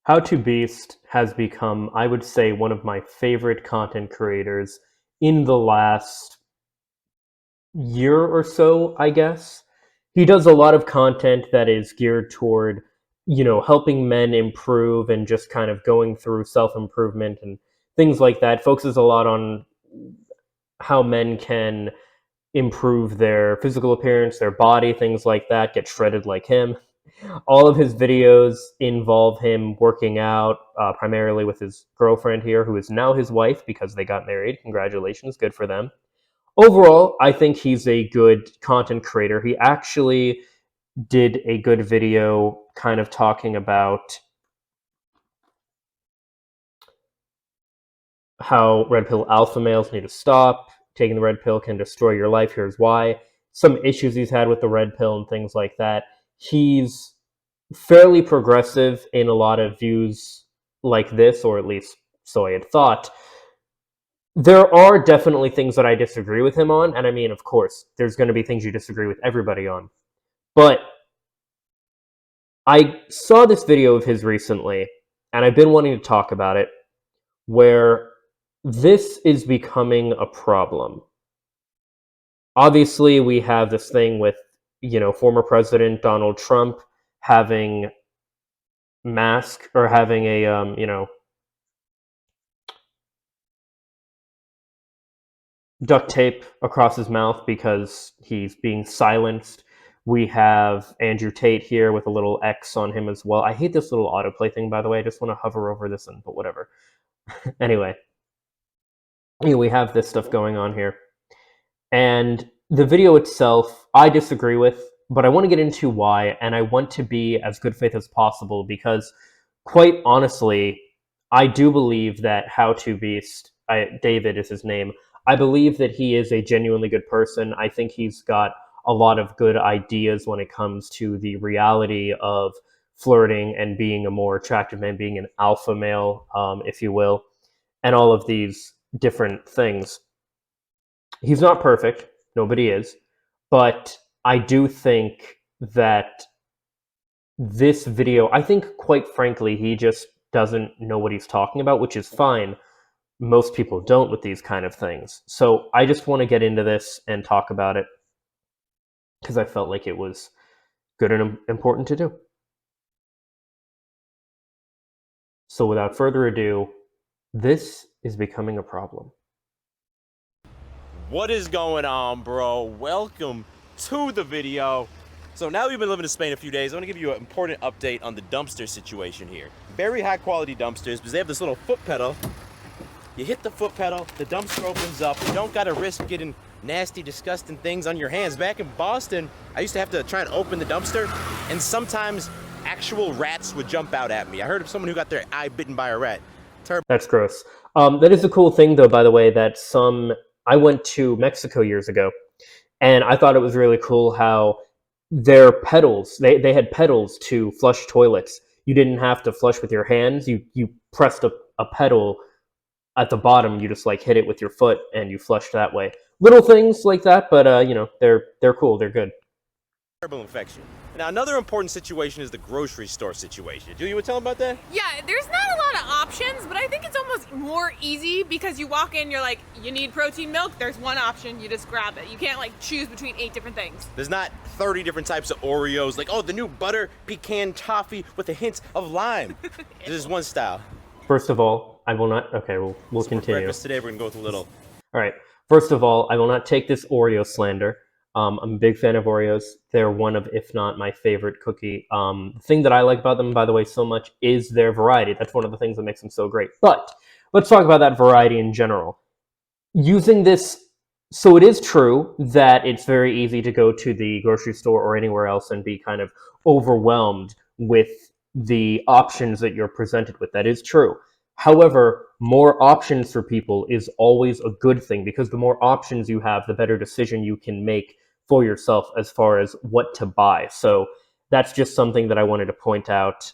How to Beast has become, I would say, one of my favorite content creators in the last year or so, I guess. He does a lot of content that is geared toward, helping men improve and just kind of going through self improvement and things like that. Focuses a lot on how men can improve their physical appearance, their body, things like that, get shredded like him. All of his videos involve him working out, primarily with his girlfriend here, who is now his wife because they got married. Congratulations, good for them. Overall, I think he's a good content creator. He actually did a good video kind of talking about how red pill alpha males need to stop. Taking the red pill can destroy your life. Here's why. Some issues he's had with the red pill and things like that. He's fairly progressive in a lot of views like this, or at least so I had thought. There are definitely things that I disagree with him on, and I mean, of course, there's going to be things you disagree with everybody on. But I saw this video of his recently, and I've been wanting to talk about it, where this is becoming a problem. Obviously, we have this thing with, former President Donald Trump having mask or having a, duct tape across his mouth because he's being silenced. We have Andrew Tate here with a little X on him as well. I hate this little autoplay thing, by the way. I just want to hover over this but whatever. Anyway, we have this stuff going on here. And the video itself, I disagree with, but I want to get into why, and I want to be as good faith as possible because, quite honestly, I do believe that How to Beast, David is his name, I believe that he is a genuinely good person. I think he's got a lot of good ideas when it comes to the reality of flirting and being a more attractive man, being an alpha male, if you will, and all of these different things. He's not perfect. Nobody is. But I do think that this video, I think, quite frankly, he just doesn't know what he's talking about, which is fine. Most people don't with these kind of things. So I just want to get into this and talk about it because I felt like it was good and important to do. So without further ado, this is becoming a problem. What is going on, bro? Welcome to the video. So now we've been living in Spain a few days, I want to give you an important update on the dumpster situation here. Very high quality dumpsters because they have this little foot pedal. You hit the foot pedal, the dumpster opens up. You don't got to risk getting nasty, disgusting things on your hands. Back in Boston, I used to have to try and open the dumpster, and sometimes actual rats would jump out at me. I heard of someone who got their eye bitten by a rat. Terrible. That's gross. That is a cool thing, though, by the way, that I went to Mexico years ago, and I thought it was really cool how their pedals, they had pedals to flush toilets. You didn't have to flush with your hands. You pressed a pedal at the bottom. You just like hit it with your foot and you flushed that way. Little things like that, but they're cool. They're good. Terrible infection. Now another important situation is the grocery store situation. Do you want to tell them about that? Yeah, there's not a lot of options, but I think it's almost more easy because you walk in, you're like, you need protein milk, there's one option, you just grab it. You can't like choose between 8 different things. There's not 30 different types of Oreos, like, oh, the new butter pecan toffee with a hint of lime. This is one style. First of all, I will not. Okay, we'll So continue. for breakfast today, we're gonna go with a little. All right. First of all, I will not take this Oreo slander. I'm a big fan of Oreos. They're one of, if not my favorite cookie. The thing that I like about them, by the way, so much is their variety. That's one of the things that makes them so great. But let's talk about that variety in general. Using this, so it is true that it's very easy to go to the grocery store or anywhere else and be kind of overwhelmed with the options that you're presented with. That is true. However, more options for people is always a good thing because the more options you have, the better decision you can make for yourself as far as what to buy. So that's just something that I wanted to point out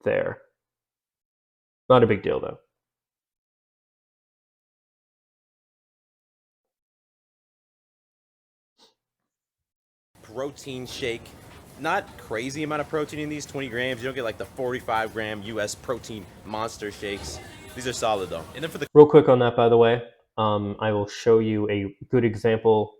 there. Not a big deal, though. Protein shake. not crazy amount of protein in these, 20 grams. You don't get like the 45 gram US protein monster shakes. These are solid though. And then for the Real quick on that, by the way, I will show you a good example.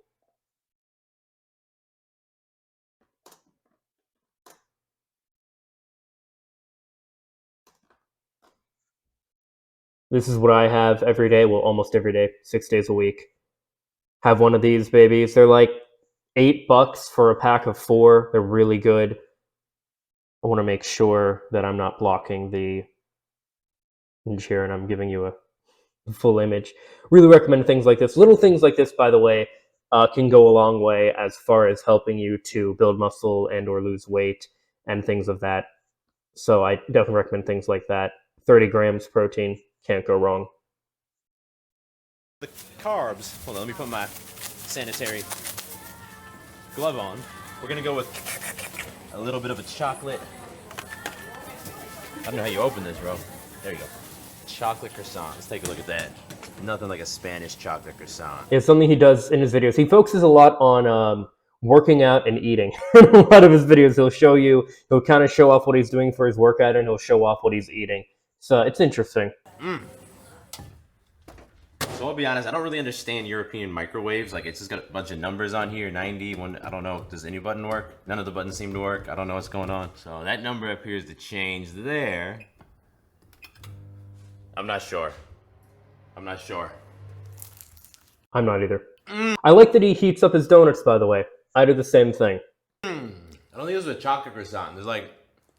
This is what I have every day, well, almost every day, 6 days a week. Have one of these babies. They're like $8 for a pack of 4. They're really good. I want to make sure that I'm not blocking the image here and I'm giving you a full image. Really recommend things like this. Little things like this, by the way, can go a long way as far as helping you to build muscle and or lose weight and things of that. So I definitely recommend things like that. 30 grams protein, can't go wrong. the carbs, hold on, let me put my sanitary glove on. We're gonna go with a little bit of a chocolate. I don't know how you open this, bro. There you go. Chocolate croissant. Let's take a look at that. Nothing like a Spanish chocolate croissant. It's something he does in his videos. He focuses a lot on working out and eating. In a lot of his videos, he'll kind of show off what he's doing for his workout and he'll show off what he's eating. So it's interesting. So I'll be honest, I don't really understand European microwaves. Like, it's just got a bunch of numbers on here, 90, one, I don't know, does any button work? None of the buttons seem to work. I don't know what's going on. So that number appears to change there. I'm not sure. I'm not sure. I'm not either. I like that he heats up his donuts, by the way. I do the same thing. I don't think this is a chocolate croissant. It's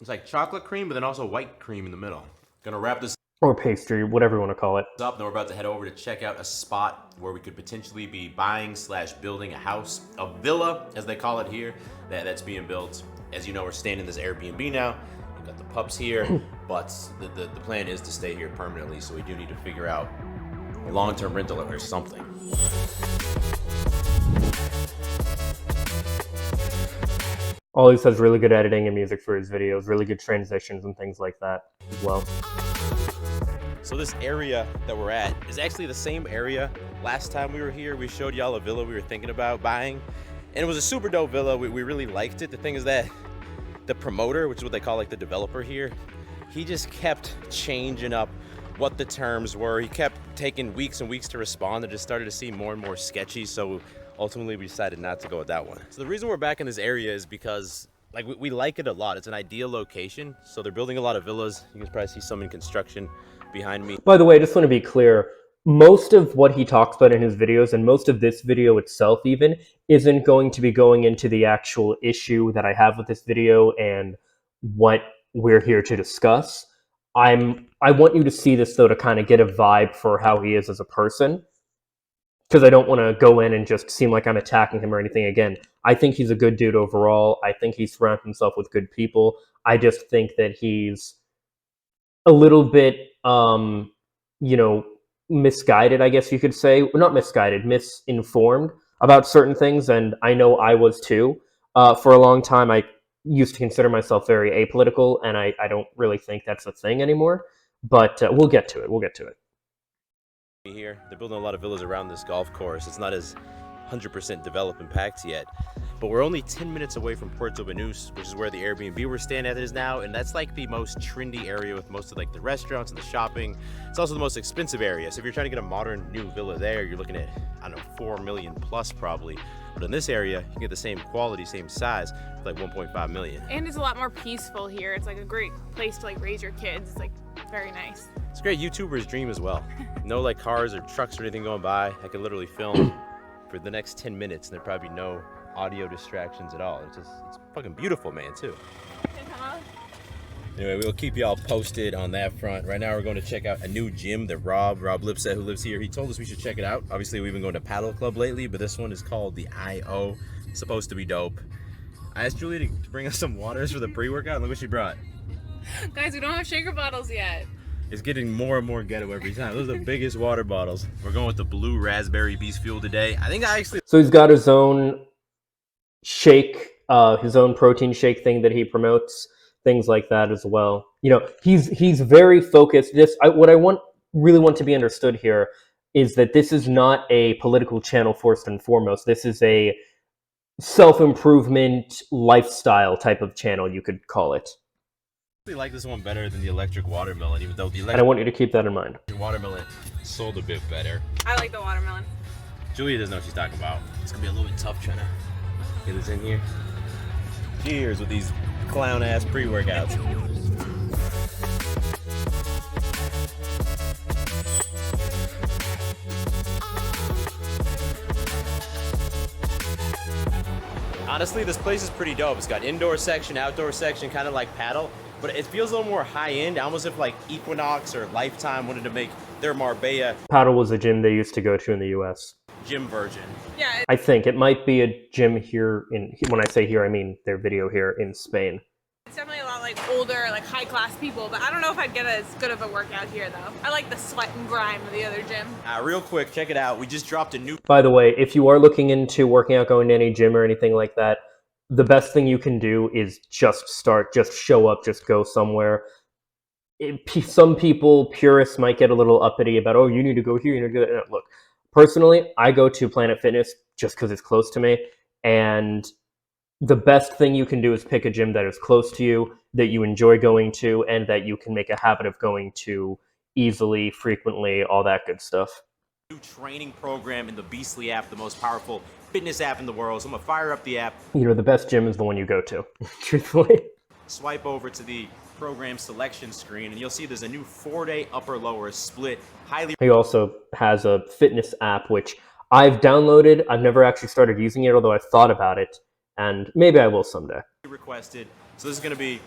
like chocolate cream, but then also white cream in the middle. Gonna wrap this Or pastry, whatever you want to call it. up, then we're about to head over to check out a spot where we could potentially be buying / building a house, a villa, as they call it here, that's being built. As you know, we're staying in this Airbnb now. We've got the pups here, but the plan is to stay here permanently, so we do need to figure out a long-term rental or something. Always has really good editing and music for his videos, really good transitions and things like that as well. So this area that we're at is actually the same area last time we were here. We showed y'all a villa we were thinking about buying, and it was a super dope villa. We really liked it. The thing is that the promoter, which is what they call like the developer here, he just kept changing up what the terms were. He kept taking weeks and weeks to respond. It just started to seem more and more sketchy, so ultimately we decided not to go with that one. So the reason we're back in this area is because like we like it a lot. It's an ideal location. So they're building a lot of villas. You can probably see some in construction behind me. By the way, I just want to be clear. Most of what he talks about in his videos, and most of this video itself even, isn't going to be going into the actual issue that I have with this video and what we're here to discuss. I want you to see this, though, to kind of get a vibe for how he is as a person, because I don't want to go in and just seem like I'm attacking him or anything. Again, I think he's a good dude overall. I think he's surrounded himself with good people. I just think that he's a little bit, misguided, I guess you could say. Well, not misguided, misinformed about certain things, and I know I was too. For a long time, I used to consider myself very apolitical, and I don't really think that's a thing anymore. But we'll get to it. We'll get to it. Here, they're building a lot of villas around this golf course. It's not as 100% developed and packed yet, but we're only 10 minutes away from Puerto Banús, which is where the Airbnb we're staying at is now, and that's like the most trendy area with most of like the restaurants and the shopping. It's also the most expensive area, so if you're trying to get a modern new villa there, you're looking at, I don't know, 4 million plus probably. But in this area, you can get the same quality, same size, for like 1.5 million. And it's a lot more peaceful here. It's like a great place to like raise your kids. It's like very nice. It's a great YouTuber's dream as well. No like cars or trucks or anything going by. I could literally film for the next 10 minutes and there'd probably be no audio distractions at all. It's fucking beautiful, man, too. Anyway, we'll keep y'all posted on that front. Right now we're going to check out a new gym that Rob Lipset, who lives here, he told us we should check it out. Obviously we've been going to Paddle Club lately, but this one is called the IO. It's supposed to be dope. I asked Julie to bring us some waters for the pre-workout, and look what she brought. Guys, we don't have shaker bottles yet. It's getting more and more ghetto every time. Those are the biggest water bottles. We're going with the blue raspberry beast fuel today. So he's got his own shake, his own protein shake thing that he promotes, things like that as well. You know, he's very focused. What I really want to be understood here is that this is not a political channel first and foremost. This is a self-improvement lifestyle type of channel, you could call it. I like this one better than the electric watermelon, even though the And I electric want you to keep that in mind. watermelon sold a bit better. I like the watermelon. Julia doesn't know what she's talking about. It's gonna be a little bit tough trying to get this in here. Cheers with these clown ass pre-workouts. Honestly, this place is pretty dope. It's got indoor section, outdoor section, kind of like paddle, but it feels a little more high-end, almost if like Equinox or Lifetime wanted to make their Marbella Paddle was a gym they used to go to in the US. gym version. Yeah, I think it might be a gym here in, when I say here, I mean their video here in Spain. it's definitely a lot like older, like high class people, but I don't know if I'd get as good of a workout here though. I like the sweat and grime of the other gym. Real quick, check it out. We just dropped a new By the way, if you are looking into working out, going to any gym or anything like that, the best thing you can do is just start, just show up, just go somewhere. Some people, purists, might get a little uppity about, oh, you need to go here, you need to go there. Look, personally, I go to Planet Fitness just because it's close to me, and the best thing you can do is pick a gym that is close to you, that you enjoy going to, and that you can make a habit of going to easily, frequently, all that good stuff. new training program in the Beastly app, the most powerful fitness app in the world. So I'm gonna fire up the app, You know, the best gym is the one you go to, truthfully. swipe over to the program selection screen, and you'll see there's a new 4-day upper lower split, highly He also has a fitness app, which I've downloaded. I've never actually started using it, although I've thought about it, and maybe I will someday. requested. So this is gonna be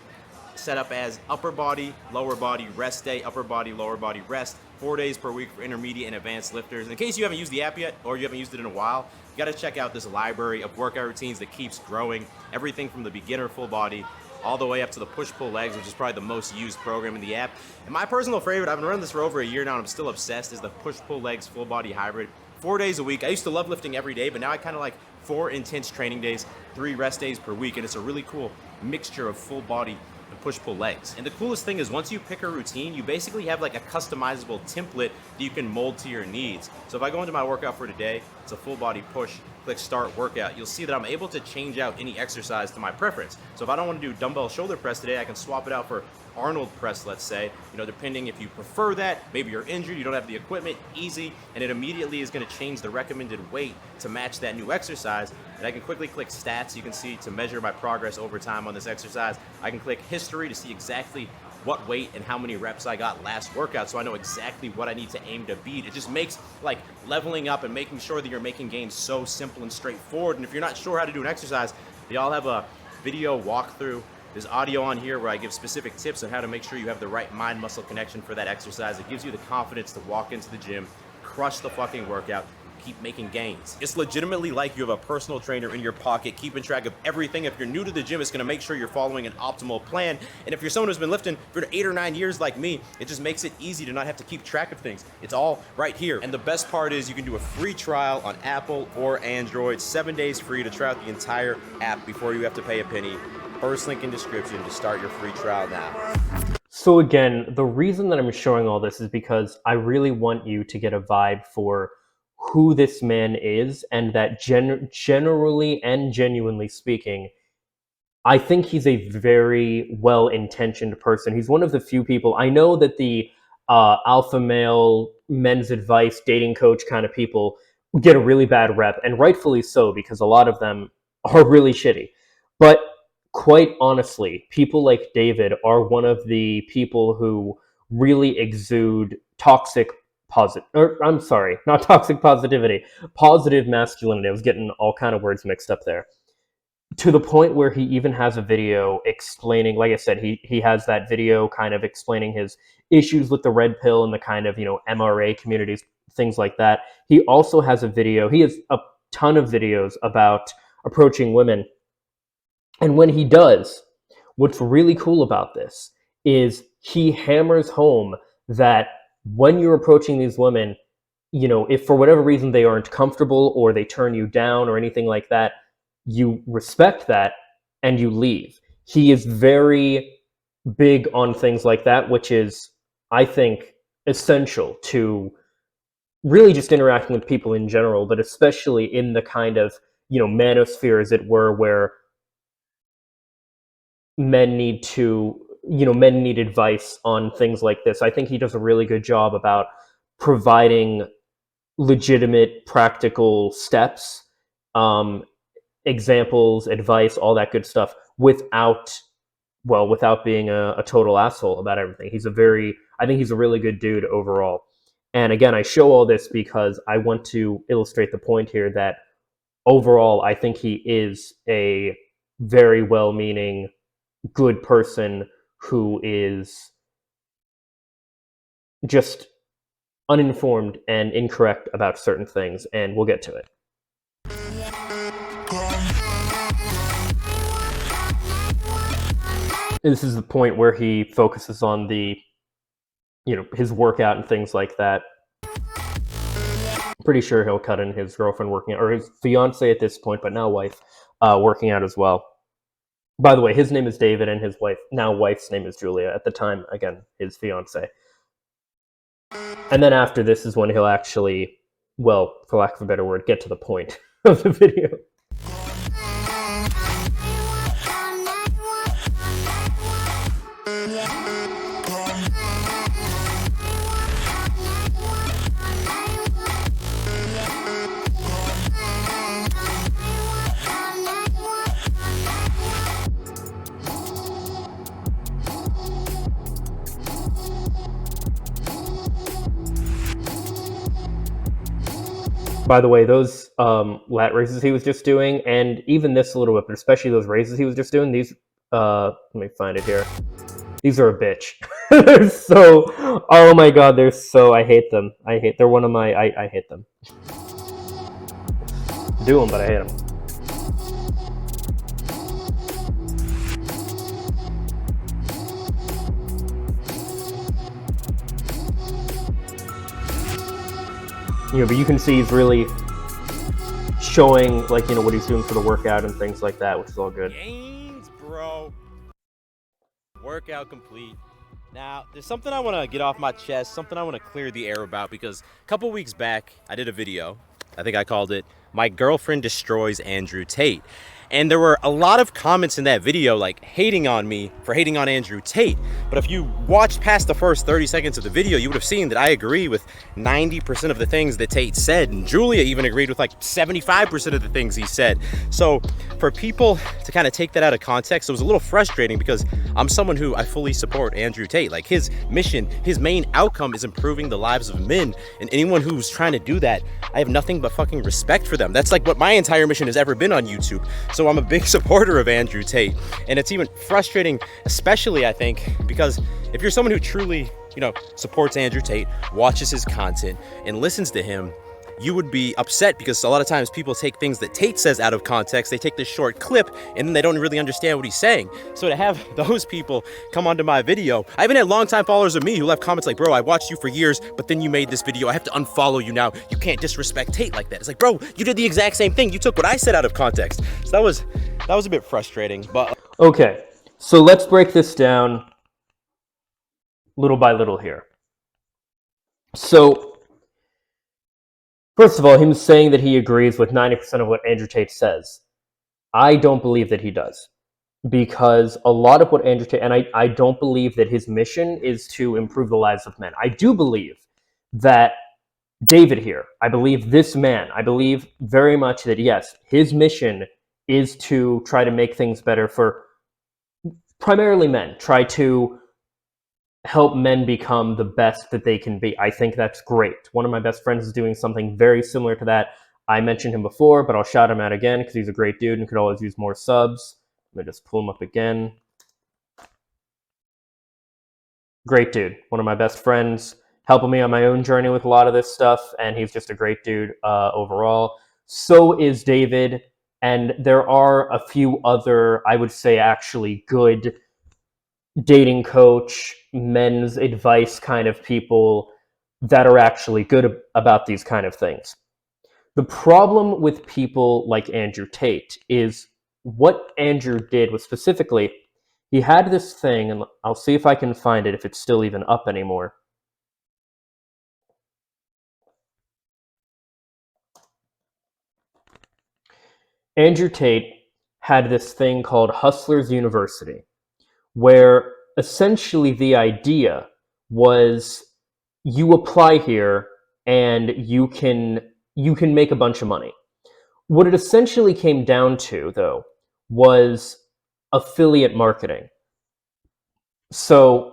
set up as upper body, lower body, rest day, upper body, lower body, rest, 4 days per week for intermediate and advanced lifters. In case you haven't used the app yet, or you haven't used it in a while, you gotta check out this library of workout routines that keeps growing. Everything from the beginner full body, all the way up to the push-pull legs, which is probably the most used program in the app. And my personal favorite, I've been running this for over a year now, and I'm still obsessed, is the push-pull legs full body hybrid. 4 days a week. I used to love lifting every day, but now I kind of like 4 intense training days, 3 rest days per week, and it's a really cool mixture of full body and push-pull legs. And the coolest thing is once you pick a routine, you basically have like a customizable template that you can mold to your needs. So if I go into my workout for today, it's a full body push, click start workout, you'll see that I'm able to change out any exercise to my preference. So if I don't want to do dumbbell shoulder press today, I can swap it out for Arnold press, let's say, you know, depending if you prefer that, maybe you're injured, you don't have the equipment, easy, and it immediately is going to change the recommended weight to match that new exercise. And I can quickly click stats, you can see to measure my progress over time on this exercise. I can click history to see exactly what weight and how many reps I got last workout, so I know exactly what I need to aim to beat. It just makes like leveling up and making sure that you're making gains so simple and straightforward. And if you're not sure how to do an exercise, they all have a video walkthrough. There's audio on here where I give specific tips on how to make sure you have the right mind-muscle connection for that exercise. It gives you the confidence to walk into the gym, crush the fucking workout, keep making gains. It's legitimately like you have a personal trainer in your pocket, keeping track of everything. If you're new to the gym, it's gonna make sure you're following an optimal plan. And if you're someone who's been lifting for 8 or 9 years like me, it just makes it easy to not have to keep track of things. It's all right here. And the best part is you can do a free trial on Apple or Android, 7 days free to try out the entire app before you have to pay a penny. First link in description to start your free trial now. So again, the reason that I'm showing all this is because I really want you to get a vibe for who this man is, and that generally and genuinely speaking, I think he's a very well-intentioned person. He's one of the few people, I know that the alpha male, men's advice, dating coach kind of people get a really bad rep, and rightfully so, because a lot of them are really shitty. But quite honestly, people like David are one of the people who really exude not toxic positivity, positive masculinity. I was getting all kind of words mixed up there. To the point where he even has a video explaining, like I said, he has that video kind of explaining his issues with the red pill and the kind of, you know, MRA communities, things like that. He also has a video, he has a ton of videos about approaching women. And when he does, what's really cool about this is he hammers home that when you're approaching these women, you know, if for whatever reason they aren't comfortable or they turn you down or anything like that, you respect that and you leave. He is very big on things like that, which is, I think, essential to really just interacting with people in general, but especially in the kind of manosphere, as it were, where men need to, men need advice on things like this. I think he does a really good job about providing legitimate, practical steps, um, examples, advice, all that good stuff, without being a total asshole about everything. I think he's a really good dude overall. And again, I show all this because I want to illustrate the point here that overall, I think he is a very well-meaning, good person who is just uninformed and incorrect about certain things, and we'll get to it. This is the point where he focuses on his workout and things like that. Pretty sure he'll cut in his girlfriend working out, or his fiance at this point, but now wife, working out as well. By the way, his name is David, and his wife's name is Julia. At the time, again, his fiance. And then after this is when he'll actually, well, for lack of a better word, get to the point of the video. By the way, those lat raises he was just doing, and even this a little bit, but especially those raises he was just doing, these, let me find it here. These are a bitch. They're so, oh my god, I hate them. They're one of my, I hate them. Do them, but I hate them. But you can see he's really showing, like, what he's doing for the workout and things like that, which is all good. Gains, bro. Workout complete. Now, there's something I want to get off my chest, something I want to clear the air about, because a couple weeks back, I did a video. I think I called it, "My Girlfriend Destroys Andrew Tate." And there were a lot of comments in that video, like, hating on me for hating on Andrew Tate. But if you watched past the first 30 seconds of the video, you would have seen that I agree with 90% of the things that Tate said. And Julia even agreed with like 75% of the things he said. So for people to kind of take that out of context, it was a little frustrating, because I'm someone who I fully support Andrew Tate. Like, his mission, his main outcome is improving the lives of men. And anyone who's trying to do that, I have nothing but fucking respect for them. That's like what my entire mission has ever been on YouTube. So I'm a big supporter of Andrew Tate. And it's even frustrating, especially, I think, because if you're someone who truly, supports Andrew Tate, watches his content, and listens to him, you would be upset, because a lot of times people take things that Tate says out of context. They take this short clip and then they don't really understand what he's saying. So to have those people come onto my video, I even had longtime followers of me who left comments like, "Bro, I watched you for years, but then you made this video. I have to unfollow you now. You can't disrespect Tate like that." It's like, bro, you did the exact same thing. You took what I said out of context. So that was a bit frustrating. But okay, so let's break this down little by little here. So, first of all, him saying that he agrees with 90% of what Andrew Tate says. I don't believe that he does. Because a lot of what Andrew Tate, and I don't believe that his mission is to improve the lives of men. I do believe that David here, I believe this man, I believe very much that, yes, his mission is to try to make things better for primarily men. Try to help men become the best that they can be. I think that's great. One of my best friends is doing something very similar to that. I mentioned him before, but I'll shout him out again because he's a great dude and could always use more subs. Let me just pull him up again. Great dude. One of my best friends, helping me on my own journey with a lot of this stuff, and he's just a great dude overall. So is David, and there are a few other, I would say, actually good dating coach, men's advice kind of people that are actually good about these kind of things. The problem with people like Andrew Tate is what Andrew did was specifically, he had this thing, and I'll see if I can find it, if it's still even up anymore. Andrew Tate had this thing called Hustlers University, where essentially the idea was you apply here and you can make a bunch of money. What it essentially came down to, though, was affiliate marketing. So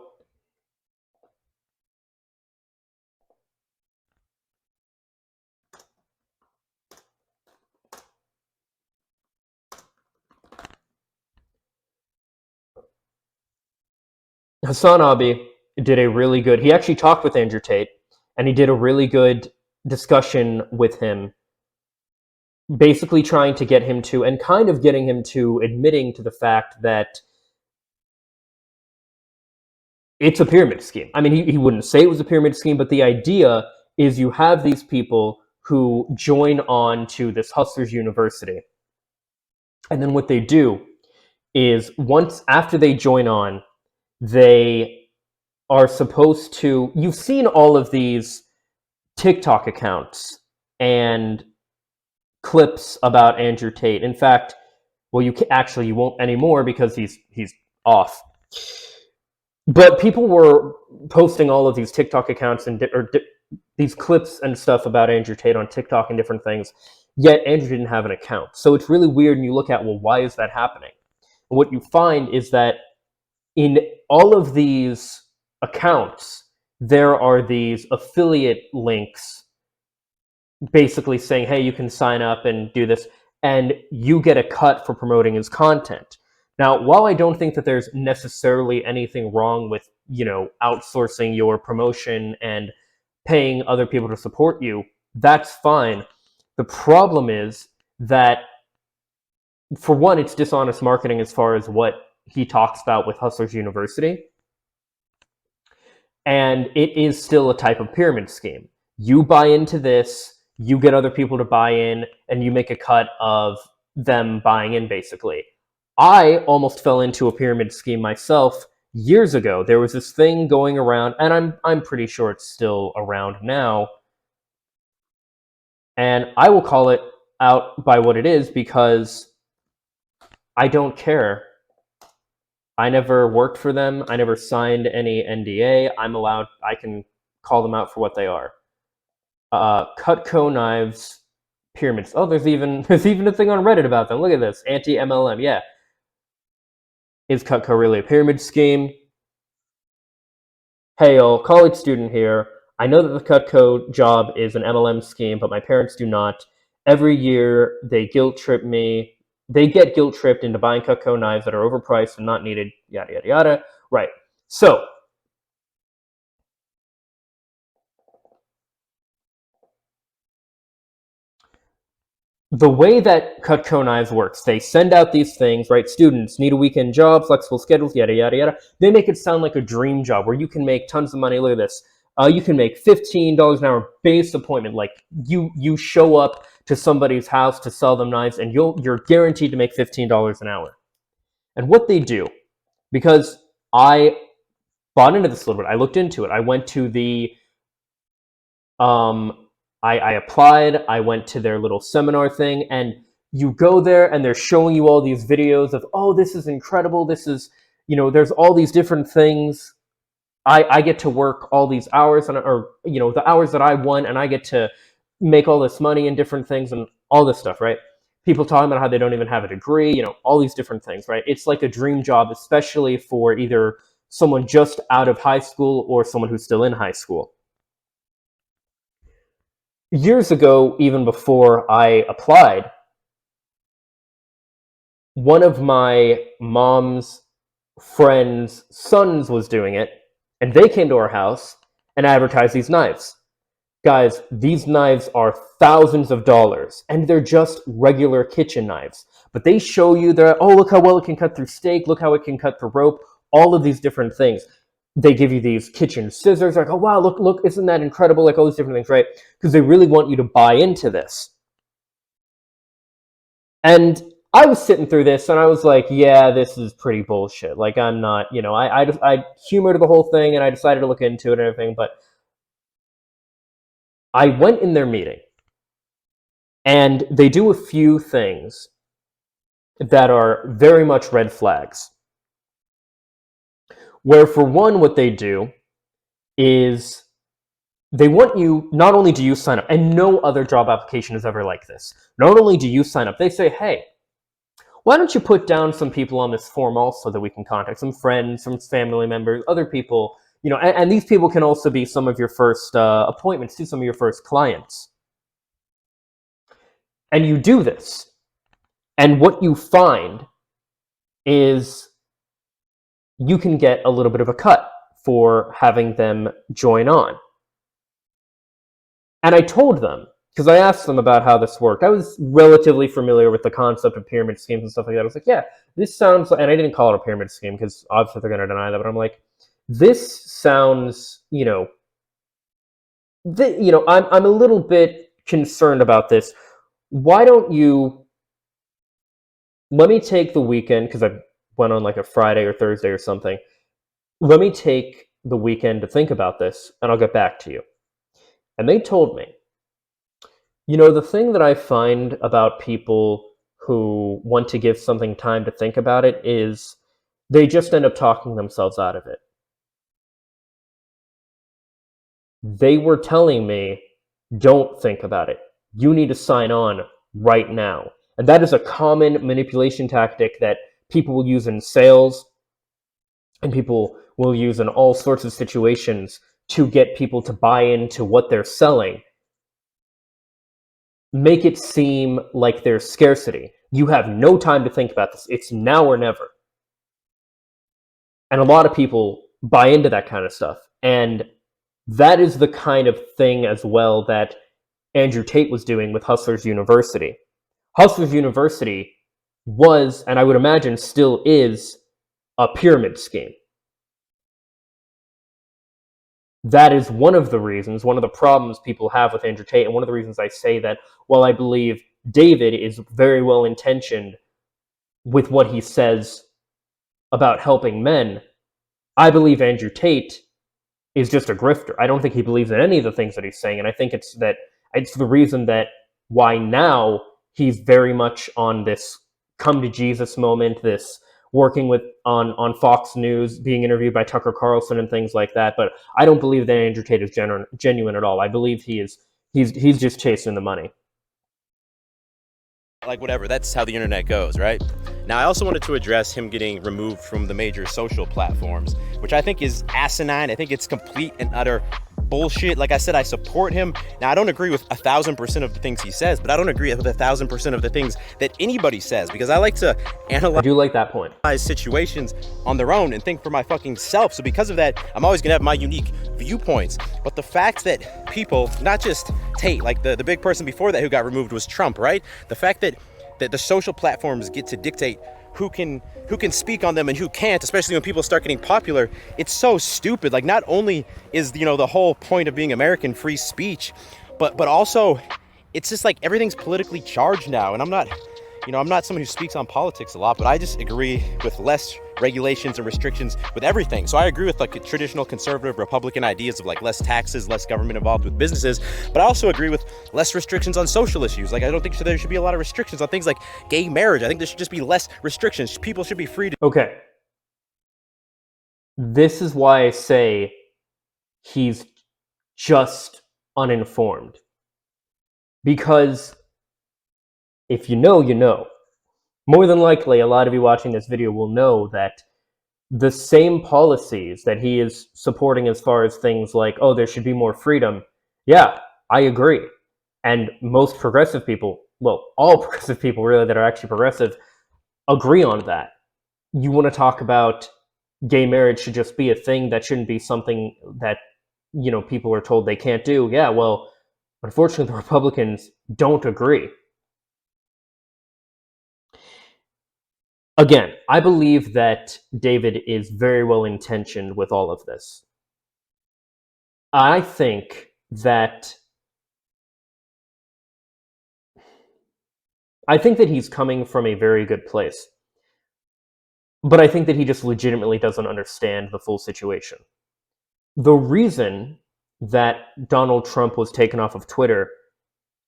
Hassan Abi did a really good. He actually talked with Andrew Tate, and he did a really good discussion with him, basically trying to get him to, and kind of getting him to admitting to the fact that it's a pyramid scheme. I mean, he wouldn't say it was a pyramid scheme, but the idea is you have these people who join on to this Hustlers University, and then what they do is once after they join on, they are supposed to. You've seen all of these TikTok accounts and clips about Andrew Tate. In fact, well, actually you won't anymore because he's off. But people were posting all of these TikTok accounts and these clips and stuff about Andrew Tate on TikTok and different things. Yet Andrew didn't have an account, so it's really weird. And you look at, well, why is that happening? And what you find is that in all of these accounts, there are these affiliate links basically saying, hey, you can sign up and do this, and you get a cut for promoting his content. Now, while I don't think that there's necessarily anything wrong with, outsourcing your promotion and paying other people to support you, that's fine. The problem is that, for one, it's dishonest marketing as far as what he talks about with Hustlers University. And it is still a type of pyramid scheme. You buy into this, you get other people to buy in, and you make a cut of them buying in, basically. I almost fell into a pyramid scheme myself years ago. There was this thing going around, and I'm pretty sure it's still around now. And I will call it out by what it is because I don't care. I never worked for them. I never signed any NDA. I can call them out for what they are. Cutco knives, pyramids. Oh, there's even a thing on Reddit about them. Look at this. Anti-MLM. Yeah. Is Cutco really a pyramid scheme? Hey, college student here. I know that the Cutco job is an MLM scheme, but my parents do not. Every year, they guilt trip me. They get guilt tripped into buying Cutco knives that are overpriced and not needed, yada, yada, yada. Right. So, the way that Cutco Knives works, they send out these things, right? Students need a weekend job, flexible schedules, yada, yada, yada. They make it sound like a dream job where you can make tons of money. Look at this. You can make $15 an hour base appointment. Like you show up to somebody's house to sell them knives, and you're guaranteed to make $15 an hour. And what they do, because I bought into this a little bit, I looked into it. I went to I applied, I went to their little seminar thing, and you go there and they're showing you all these videos of, oh, this is incredible. This is, there's all these different things. I get to work all these hours, or the hours that I want, and I get to make all this money and different things and all this stuff, right? People talking about how they don't even have a degree, all these different things, right? It's like a dream job, especially for either someone just out of high school or someone who's still in high school. Years ago, even before I applied, one of my mom's friends' sons was doing it, and they came to our house and advertised these knives. Guys, these knives are thousands of dollars, and they're just regular kitchen knives. But they show you that, oh, look how well it can cut through steak, look how it can cut through rope, all of these different things. They give you these kitchen scissors, like, oh, wow, look, isn't that incredible? Like all these different things, right? Because they really want you to buy into this. And I was sitting through this and I was like, yeah, this is pretty bullshit. Like, I'm not, I humored the whole thing and I decided to look into it and everything, but I went in their meeting and they do a few things. that are very much red flags. Where, for one, what they do is they want you, not only do you sign up, and no other job application is ever like this. Not only do you sign up, they say, hey, why don't you put down some people on this form also that we can contact, some friends, some family members, other people, and these people can also be some of your first appointments to some of your first clients. And you do this. And what you find is you can get a little bit of a cut for having them join on. And I told them, because I asked them about how this worked. I was relatively familiar with the concept of pyramid schemes and stuff like that. I was like, yeah, this sounds like, and I didn't call it a pyramid scheme because obviously they're going to deny that, but I'm like, this sounds, I'm a little bit concerned about this. Why don't you let me take the weekend, because I went on like a Friday or Thursday or something. Let me take the weekend to think about this, and I'll get back to you. And they told me, the thing that I find about people who want to give something time to think about it is they just end up talking themselves out of it. They were telling me, don't think about it. You need to sign on right now. And that is a common manipulation tactic that people will use in sales and people will use in all sorts of situations to get people to buy into what they're selling. Make it seem like there's scarcity. You have no time to think about this. It's now or never. And a lot of people buy into that kind of stuff. And that is the kind of thing as well that Andrew Tate was doing with Hustlers University. Hustlers University was, and I would imagine still is, a pyramid scheme. That is one of the reasons, one of the problems people have with Andrew Tate, and one of the reasons I say that while I believe David is very well intentioned with what he says about helping men, I believe Andrew Tate is just a grifter. I don't think he believes in any of the things that he's saying, and I think it's the reason that why now he's very much on this come to Jesus moment, this working with on Fox News, being interviewed by Tucker Carlson and things like that. But I don't believe that Andrew Tate is genuine at all. I believe he's just chasing the money. Like, whatever, that's how the internet goes, right? Now, I also wanted to address him getting removed from the major social platforms, which I think is asinine. I think it's complete and utter bullshit. Like I said, I support him. Now, I don't agree with 1,000% of the things he says, but I don't agree with 1,000% of the things that anybody says, because I like to analyze. I do like that point. Situations on their own and think for my fucking self. So because of that, I'm always gonna have my unique viewpoints. But the fact that people, not just Tate, like the big person before that who got removed was Trump, right? The fact that the social platforms get to dictate who can speak on them and who can't, especially when people start getting popular, it's so stupid. Like, not only is the whole point of being American free speech, but also it's just like everything's politically charged now. And I'm not someone who speaks on politics a lot, but I just agree with less regulations and restrictions with everything. So I agree with like traditional conservative Republican ideas of like less taxes, less government involved with businesses, but I also agree with less restrictions on social issues. Like, I don't think there should be a lot of restrictions on things like gay marriage. I think there should just be less restrictions. People should be free to. Okay. This is why I say he's just uninformed. Because if you know, you know. More than likely, a lot of you watching this video will know that the same policies that he is supporting as far as things like, oh, there should be more freedom. Yeah, I agree. And most progressive people, well, all progressive people really that are actually progressive, agree on that. You want to talk about gay marriage should just be a thing that shouldn't be something that, people are told they can't do. Yeah, well, unfortunately, the Republicans don't agree. Again, I believe that David is very well intentioned with all of this. I think that he's coming from a very good place. But I think that he just legitimately doesn't understand the full situation. The reason that Donald Trump was taken off of Twitter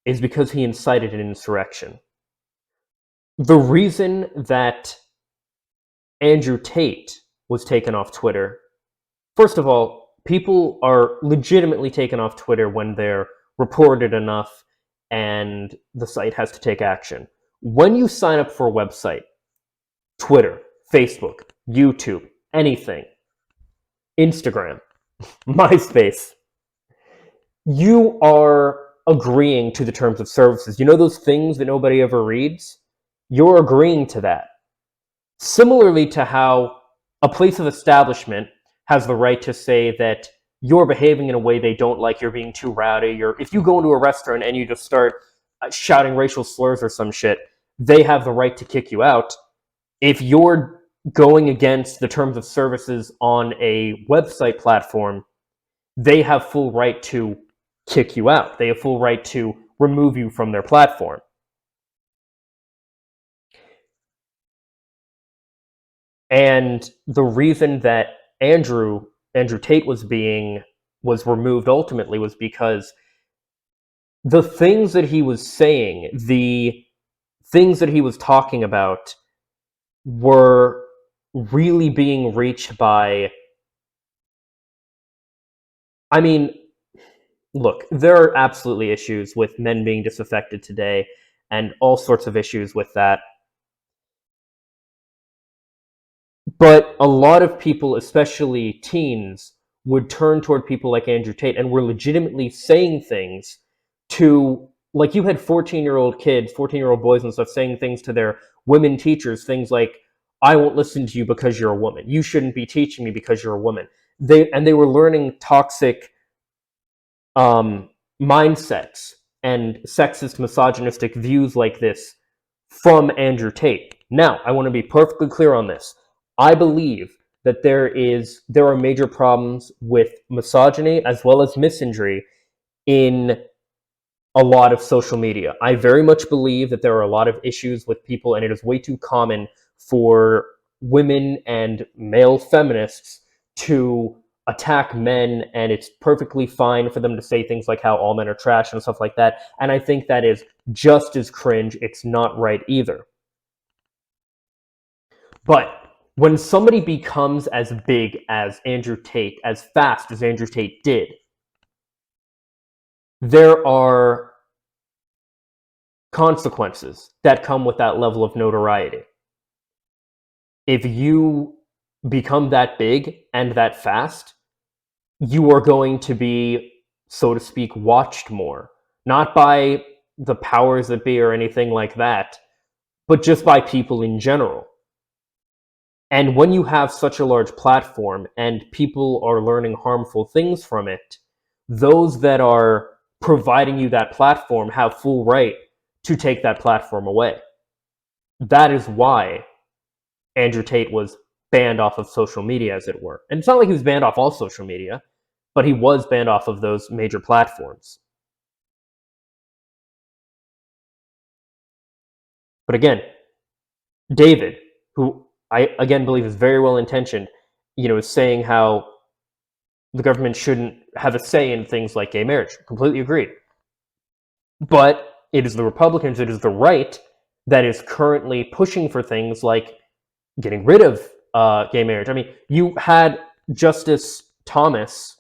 is because he incited an insurrection. The reason that Andrew Tate was taken off Twitter, first of all, people are legitimately taken off Twitter when they're reported enough and the site has to take action. When you sign up for a website, Twitter, Facebook, YouTube, anything, Instagram, MySpace, you are agreeing to the terms of services. You know those things that nobody ever reads? You're agreeing to that. Similarly to how a place of establishment has the right to say that you're behaving in a way they don't like, you're being too rowdy, if you go into a restaurant and you just start shouting racial slurs or some shit, they have the right to kick you out. If you're going against the terms of services on a website platform, they have full right to kick you out. They have full right to remove you from their platform. And the reason that Andrew Tate was removed ultimately was because the things that he was saying, the things that he was talking about were really being reached by, I mean, look, there are absolutely issues with men being disaffected today and all sorts of issues with that. But a lot of people, especially teens, would turn toward people like Andrew Tate and were legitimately saying things to, like, you had 14-year-old kids, 14-year-old boys and stuff saying things to their women teachers, things like, I won't listen to you because you're a woman. You shouldn't be teaching me because you're a woman. They were learning toxic mindsets and sexist, misogynistic views like this from Andrew Tate. Now, I want to be perfectly clear on this. I believe that there are major problems with misogyny as well as misandry in a lot of social media. I very much believe that there are a lot of issues with people, and it is way too common for women and male feminists to attack men, and it's perfectly fine for them to say things like how all men are trash and stuff like that. And I think that is just as cringe. It's not right either. But when somebody becomes as big as Andrew Tate, as fast as Andrew Tate did, there are consequences that come with that level of notoriety. If you become that big and that fast, you are going to be, so to speak, watched more. Not by the powers that be or anything like that, but just by people in general. And when you have such a large platform and people are learning harmful things from it, those that are providing you that platform have full right to take that platform away. That is why Andrew Tate was banned off of social media, as it were. And it's not like he was banned off all social media, but he was banned off of those major platforms. But again, David, who I again believe is very well intentioned, is saying how the government shouldn't have a say in things like gay marriage. Completely agreed. But it is the Republicans, it is the right that is currently pushing for things like getting rid of gay marriage. I mean, you had Justice Thomas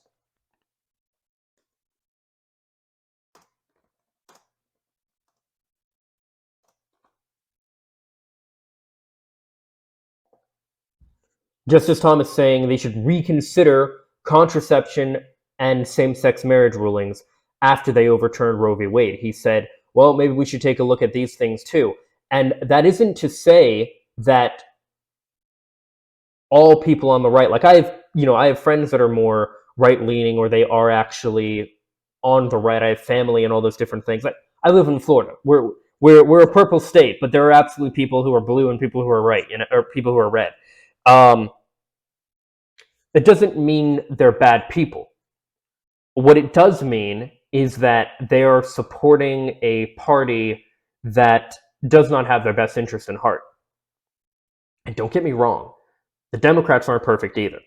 saying they should reconsider contraception and same-sex marriage rulings after they overturned Roe v. Wade. He said, well, maybe we should take a look at these things too. And that isn't to say that all people on the right, like I have friends that are more right-leaning, or they are actually on the right. I have family and all those different things. I live in Florida. We're a purple state, but there are absolutely people who are blue and people who are right, or people who are red. It doesn't mean they're bad people. What it does mean is that they are supporting a party that does not have their best interest in heart. And don't get me wrong, the Democrats aren't perfect either.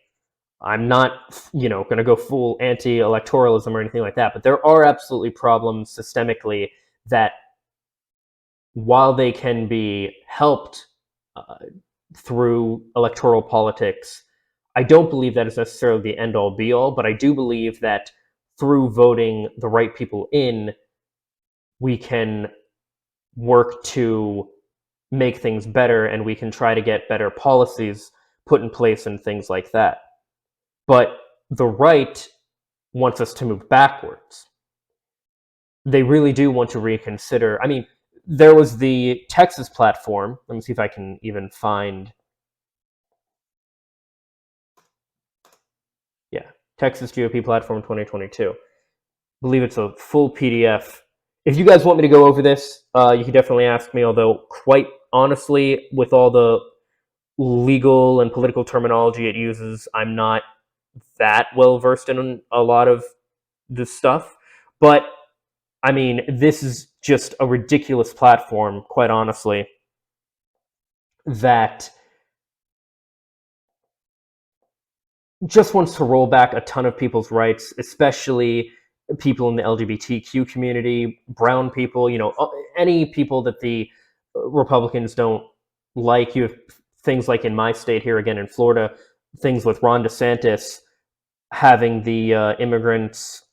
I'm not, going to go full anti-electoralism or anything like that, but there are absolutely problems systemically that while they can be helped uh, through electoral politics, I don't believe that is necessarily the end all be all, but I do believe that through voting the right people in, we can work to make things better and we can try to get better policies put in place and things like that. But the right wants us to move backwards. They really do want to reconsider. I mean, there was the Texas platform. Let me see if I can even find. Yeah, Texas GOP platform 2022. I believe it's a full PDF. If you guys want me to go over this, you can definitely ask me. Although, quite honestly, with all the legal and political terminology it uses, I'm not that well versed in a lot of this stuff. But I mean, this is just a ridiculous platform, quite honestly, that just wants to roll back a ton of people's rights, especially people in the LGBTQ community, brown people, any people that the Republicans don't like. You have things like in my state here, again in Florida, things with Ron DeSantis having the immigrants.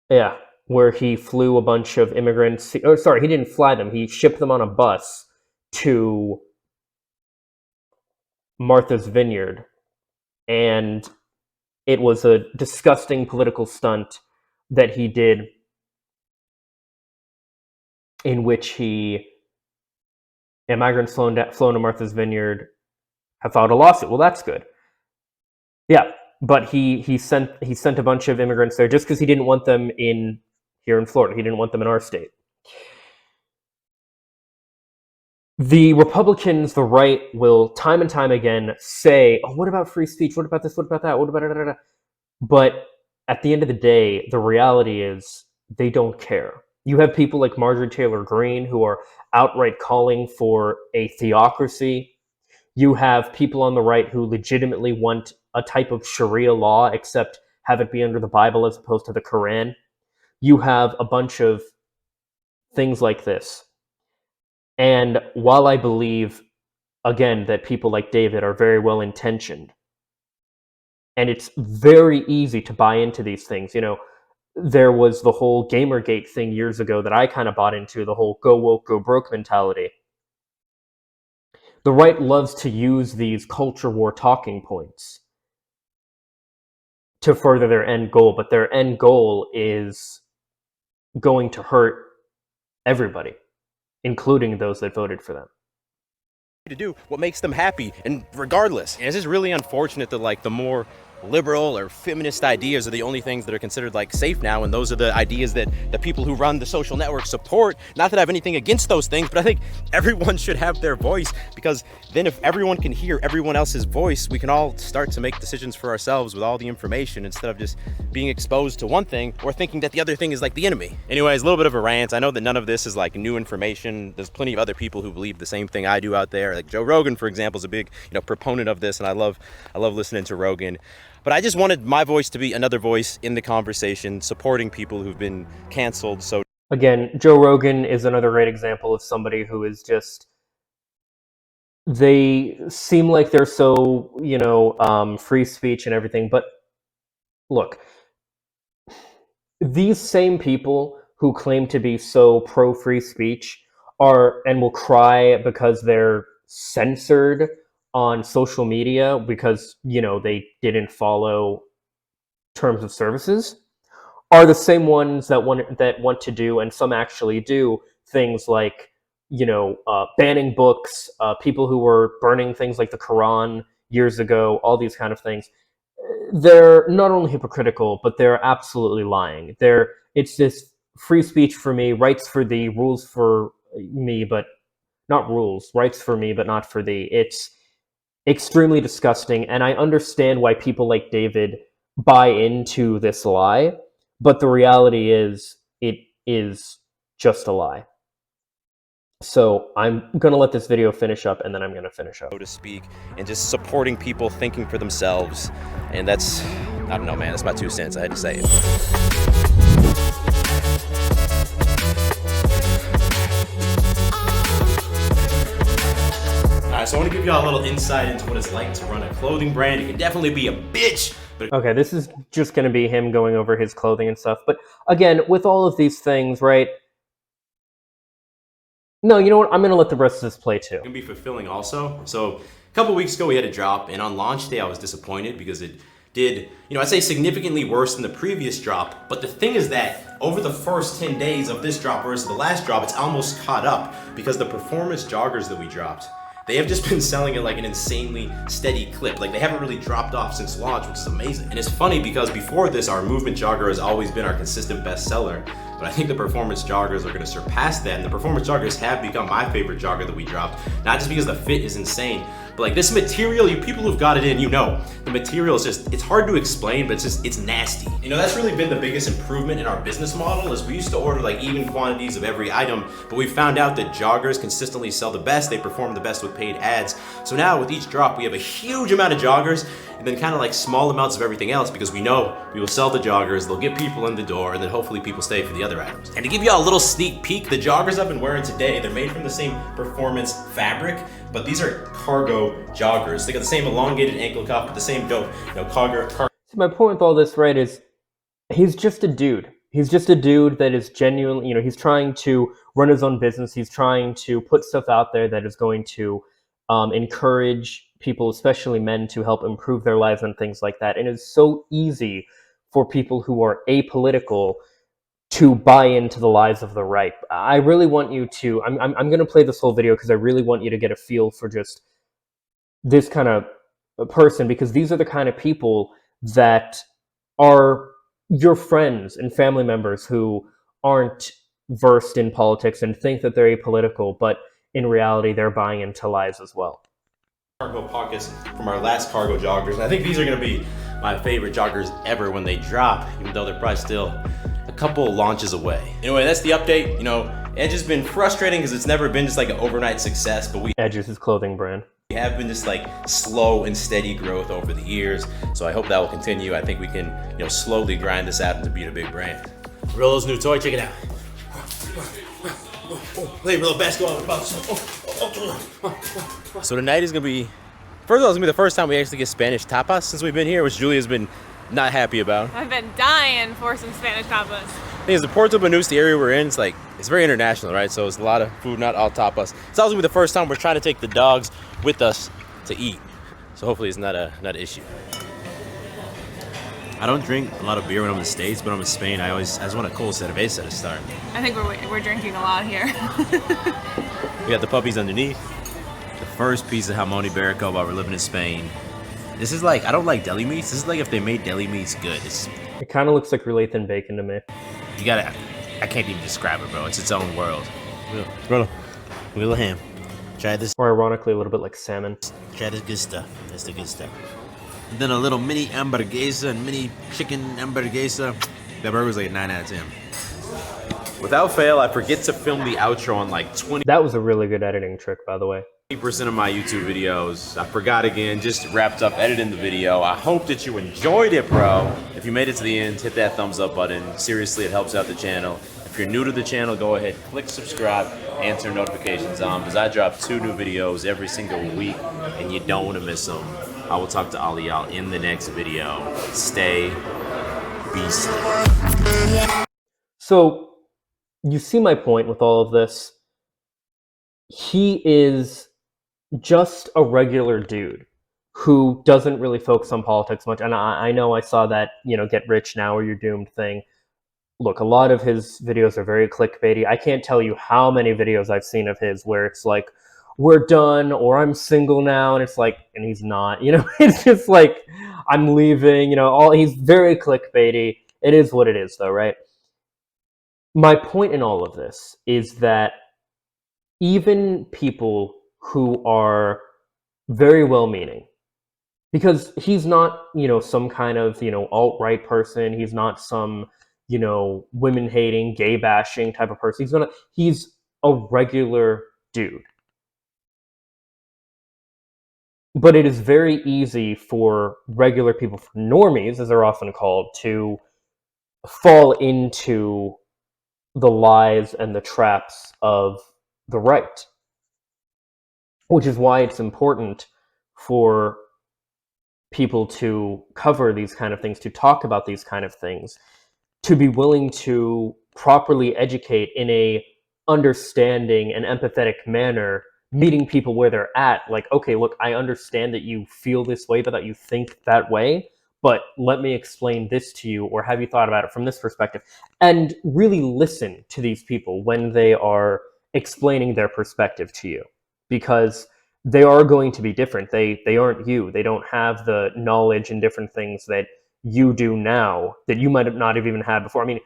Yeah, where he flew a bunch of immigrants. Oh, sorry, he didn't fly them. He shipped them on a bus to Martha's Vineyard, and it was a disgusting political stunt that he did, in which migrants flown to Martha's Vineyard have filed a lawsuit. Well, that's good. Yeah, but he sent a bunch of immigrants there just because he didn't want them here in Florida. He didn't want them in our state. The Republicans, the right, will time and time again say, "Oh, what about free speech? What about this? What about that? What about da, da, da, da?" But at the end of the day, the reality is they don't care. You have people like Marjorie Taylor Greene who are outright calling for a theocracy. You have people on the right who legitimately want a type of Sharia law, except have it be under the Bible as opposed to the Quran. You have a bunch of things like this. And while I believe, again, that people like David are very well intentioned, and it's very easy to buy into these things, there was the whole Gamergate thing years ago that I kind of bought into, the whole go woke, go broke mentality. The right loves to use these culture war talking points to further their end goal, but their end goal is going to hurt everybody, including those that voted for them. To do what makes them happy, and regardless, it's just really unfortunate that like the more liberal or feminist ideas are the only things that are considered like safe now, and those are the ideas that the people who run the social network support. Not that I have anything against those things, but I think everyone should have their voice, because then if everyone can hear everyone else's voice, we can all start to make decisions for ourselves with all the information, instead of just being exposed to one thing or thinking that the other thing is like the enemy. Anyways, a little bit of a rant. I know that none of this is like new information. There's plenty of other people who believe the same thing I do out there. Like Joe Rogan, for example, is a big proponent of this, and I love listening to Rogan. But I just wanted my voice to be another voice in the conversation, supporting people who've been canceled. So again, Joe Rogan is another great example of somebody who is just, they seem like they're so, free speech and everything. But look, these same people who claim to be so pro free speech are and will cry because they're censored on social media because they didn't follow terms of services, are the same ones that want to do, and some actually do, things like banning books, people who were burning things like the Quran years ago, all these kind of things. They're not only hypocritical, but they're absolutely lying. It's this free speech for me, rights for thee, rules for me, but not rules, rights for me, but not for thee. It's extremely disgusting, and I understand why people like David buy into this lie, but the reality is it is just a lie. So I'm gonna let this video finish up, and then I'm gonna finish up. So to speak, and just supporting people thinking for themselves. And that's, I don't know, man, that's my 2 cents. I had to say it. Alright, so I want to give y'all a little insight into what it's like to run a clothing brand. It can definitely be a bitch, but Okay, this is just gonna be him going over his clothing and stuff. But again, with all of these things, right? No, you know what? I'm gonna let the rest of this play too. it can be fulfilling also. So a couple weeks ago we had a drop, and on launch day I was disappointed because it did, I'd say significantly worse than the previous drop. But the thing is that over the first 10 days of this drop versus the last drop, it's almost caught up because the performance joggers that we dropped, they have just been selling at like an insanely steady clip. Like they haven't really dropped off since launch, which is amazing. And it's funny because before this, our movement jogger has always been our consistent bestseller. But I think the performance joggers are gonna surpass that. And the performance joggers have become my favorite jogger that we dropped. Not just because the fit is insane, but like this material, you people who've got it in, the material is just, it's hard to explain, but it's nasty. That's really been the biggest improvement in our business model is we used to order like even quantities of every item, but we found out that joggers consistently sell the best, they perform the best with paid ads. So now with each drop, we have a huge amount of joggers and then kind of like small amounts of everything else because we know we will sell the joggers, they'll get people in the door, and then hopefully people stay for the other items. And to give y'all a little sneak peek, the joggers I've been wearing today, they're made from the same performance fabric, but these are cargo joggers. They got the same elongated ankle cuff, but the same dope, cargo. See, my point with all this, right, is he's just a dude. He's just a dude that is genuinely, he's trying to run his own business. He's trying to put stuff out there that is going to encourage people, especially men, to help improve their lives and things like that. And it's so easy for people who are apolitical to buy into the lies of the right. I really want you to, I'm going to play this whole video because I really want you to get a feel for just this kind of person, because these are the kind of people that are your friends and family members who aren't versed in politics and think that they're apolitical, but in reality, they're buying into lies as well. Cargo pockets from our last cargo joggers. And I think these are gonna be my favorite joggers ever when they drop, even though they're probably still a couple launches away. Anyway, that's the update. Edge has been frustrating because it's never been just like an overnight success, but we Edge is his clothing brand. have been just like slow and steady growth over the years. So I hope that will continue. I think we can, slowly grind this out into being a big brand. Rillo's new toy, check it out. Play a little basketball. So tonight is gonna be, first of all, it's gonna be the first time we actually get Spanish tapas since we've been here, which Julia's been not happy about. I've been dying for some Spanish tapas. The thing is, the Puerto Banús, the area we're in, it's very international, right? So it's a lot of food, not all tapas. It's also gonna be the first time we're trying to take the dogs with us to eat. So hopefully it's not an issue. I don't drink a lot of beer when I'm in the States, but I'm in Spain. I just want a cold cerveza to start. I think we're drinking a lot here. We got the puppies underneath. The first piece of jamón ibérico while we're living in Spain. This is like, I don't like deli meats. This is like if they made deli meats good. It kind of looks like really thin bacon to me. I can't even describe it, bro. It's its own world. Bro, a little ham. Try this. Or ironically, a little bit like salmon. Try this good stuff. That's the good stuff. And then a little mini hamburguesa and mini chicken hamburguesa. That burger was like a 9 out of 10. Without fail, I forget to film the outro on like 20%. That was a really good editing trick, by the way. Of my YouTube videos. I forgot again, just wrapped up editing the video. I hope that you enjoyed it, bro. If you made it to the end, hit that thumbs up button. Seriously, it helps out the channel. If you're new to the channel, go ahead, click subscribe, and turn notifications on, because I drop 2 new videos every single week, and you don't want to miss them. I will talk to all of y'all in the next video. Stay beastly. So, you see my point with all of this. He is just a regular dude who doesn't really focus on politics much. And I know I saw that, get rich now or you're doomed thing. Look, a lot of his videos are very clickbaity. I can't tell you how many videos I've seen of his where it's like, we're done, or I'm single now, and it's like, and he's not, it's just like, I'm leaving, he's very clickbaity. It is what it is though, right? My point in all of this is that even people who are very well-meaning, because he's not, some kind of, alt-right person. He's not some, women-hating, gay-bashing type of person. He's a regular dude. But it is very easy for regular people, for normies, as they're often called, to fall into the lies and the traps of the right, which is why it's important for people to cover these kind of things, to talk about these kind of things, to be willing to properly educate in a understanding and empathetic manner, meeting people where they're at. Like, okay, look, I understand that you feel this way, but that you think that way, but let me explain this to you, or have you thought about it from this perspective? And really listen to these people when they are explaining their perspective to you, because they are going to be different. They aren't you. They don't have the knowledge and different things that you do now that you might have not have even had before. I mean,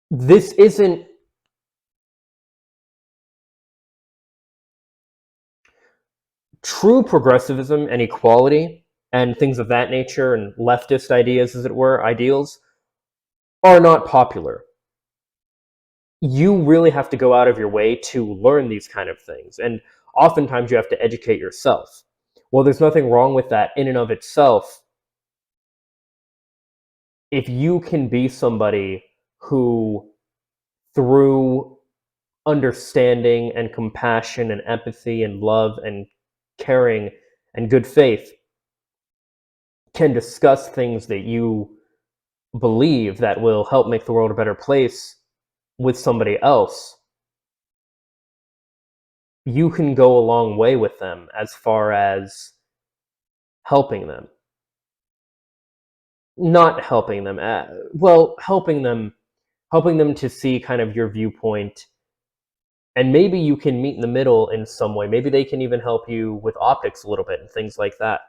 this isn't true progressivism and equality and things of that nature, and leftist ideas, as it were, ideals, are not popular. You really have to go out of your way to learn these kind of things. And oftentimes you have to educate yourself. Well, there's nothing wrong with that in and of itself. If you can be somebody who, through understanding and compassion and empathy and love and caring and good faith, can discuss things that you believe that will help make the world a better place with somebody else, you can go a long way with them as far as helping them. Not helping them, well, helping them to see kind of your viewpoint, and maybe you can meet in the middle in some way. Maybe they can even help you with optics a little bit and things like that.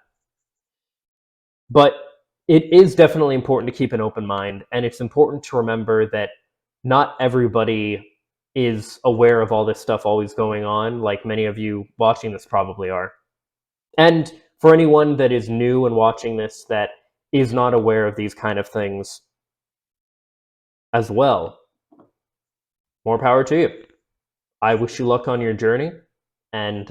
But it is definitely important to keep an open mind, and it's important to remember that not everybody is aware of all this stuff always going on, like many of you watching this probably are. And for anyone that is new and watching this that is not aware of these kind of things as well, more power to you. I wish you luck on your journey, and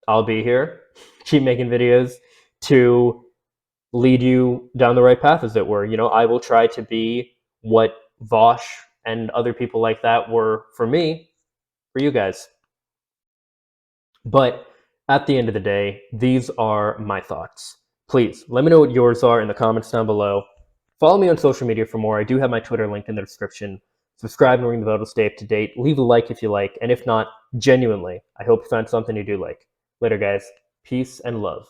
I'll be here, keep making videos to lead you down the right path, as it were. You know, I will try to be what Vosh and other people like that were for me, for you guys. But at the end of the day, these are my thoughts. Please let me know what yours are in the comments down below. Follow me on social media for more. I do have my Twitter link in the description. Subscribe and ring the bell to stay up to date. Leave a like if you like, and if not, genuinely, I hope you found something you do like. Later, guys. Peace and love.